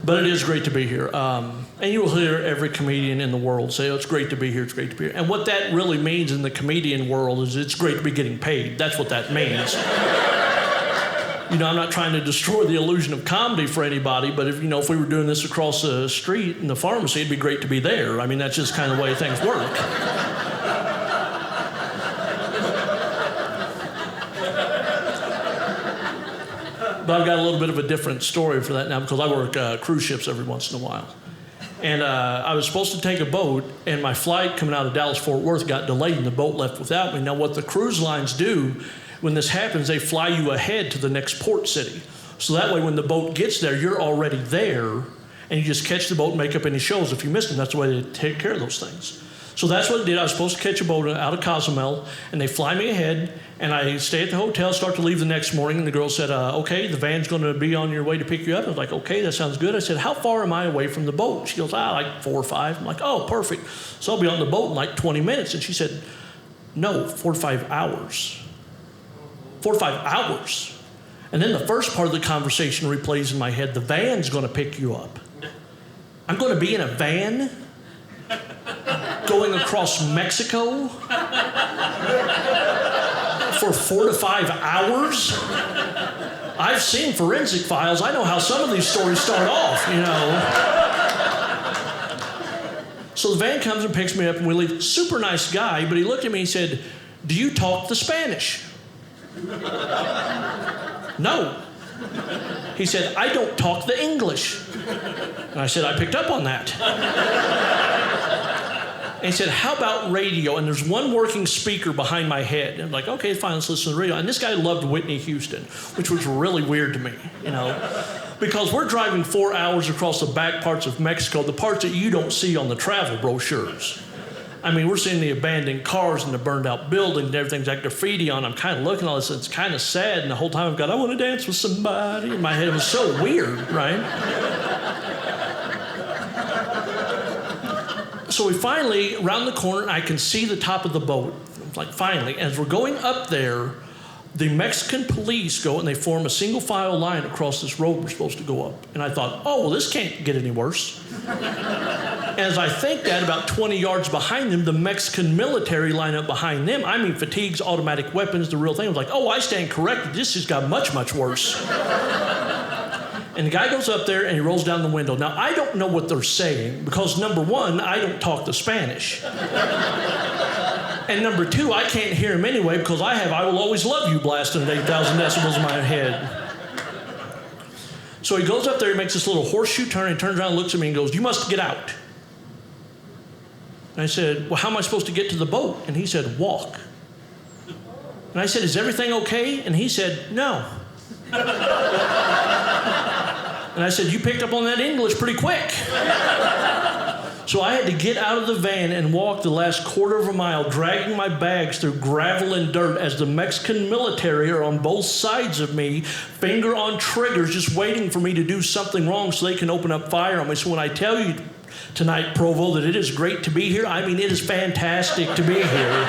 But it is great to be here. And you will hear every comedian in the world say, oh, it's great to be here, it's great to be here. And what that really means in the comedian world is it's great to be getting paid. That's what that means. You know, I'm not trying to destroy the illusion of comedy for anybody, but if we were doing this across the street in the pharmacy, it'd be great to be there. I mean, that's just kind of the way things work. But I've got a little bit of a different story for that now because I work cruise ships every once in a while. And I was supposed to take a boat, and my flight coming out of Dallas-Fort Worth got delayed, and the boat left without me. Now, what the cruise lines do when this happens, they fly you ahead to the next port city. So that way, when the boat gets there, you're already there, and you just catch the boat and make up any shows. If you missed them, that's the way they take care of those things. So that's what it did. I was supposed to catch a boat out of Cozumel, and they fly me ahead, and I stay at the hotel, start to leave the next morning, and the girl said, okay, the van's going to be on your way to pick you up. I was like, okay, that sounds good. I said, how far am I away from the boat? She goes, like 4 or 5. I'm like, oh, perfect. So I'll be on the boat in like 20 minutes. And she said, no, 4 to 5 hours. 4 to 5 hours. And then the first part of the conversation replays in my head, the van's going to pick you up. I'm going to be in a van going across Mexico for 4 to 5 hours? I've seen Forensic Files. I know how some of these stories start off, So the van comes and picks me up and we leave. Super nice guy, but he looked at me and said, do you talk the Spanish? No. He said, I don't talk the English. And I said, I picked up on that. And he said, how about radio? And there's one working speaker behind my head. And I'm like, okay, fine, let's listen to the radio. And this guy loved Whitney Houston, which was really weird to me, because we're driving 4 hours across the back parts of Mexico, the parts that you don't see on the travel brochures. I mean, we're seeing the abandoned cars and the burned out buildings and everything's got graffiti on. I'm kind of looking at all this, and it's kind of sad. And the whole time I've got, I want to dance with somebody. In my head, it was so weird, right? So we finally, round the corner, and I can see the top of the boat. It's like, finally. As we're going up there, the Mexican police go and they form a single file line across this road we're supposed to go up. And I thought, oh, well, this can't get any worse. As I think that, about 20 yards behind them, the Mexican military line up behind them. I mean, fatigues, automatic weapons, the real thing. I was like, oh, I stand corrected. This has got much, much worse. And the guy goes up there and he rolls down the window. Now, I don't know what they're saying because, number one, I don't talk the Spanish. And number two, I can't hear him anyway because I Will Always Love You blasting at 8,000 decibels in my head. So he goes up there, he makes this little horseshoe turn, and turns around and looks at me and goes, you must get out. And I said, well, how am I supposed to get to the boat? And he said, walk. And I said, is everything okay? And he said, no. And I said, you picked up on that English pretty quick. So I had to get out of the van and walk the last quarter of a mile, dragging my bags through gravel and dirt as the Mexican military are on both sides of me, finger on triggers, just waiting for me to do something wrong so they can open up fire on me. So when I tell you tonight, Provo, that it is great to be here, I mean, it is fantastic to be here.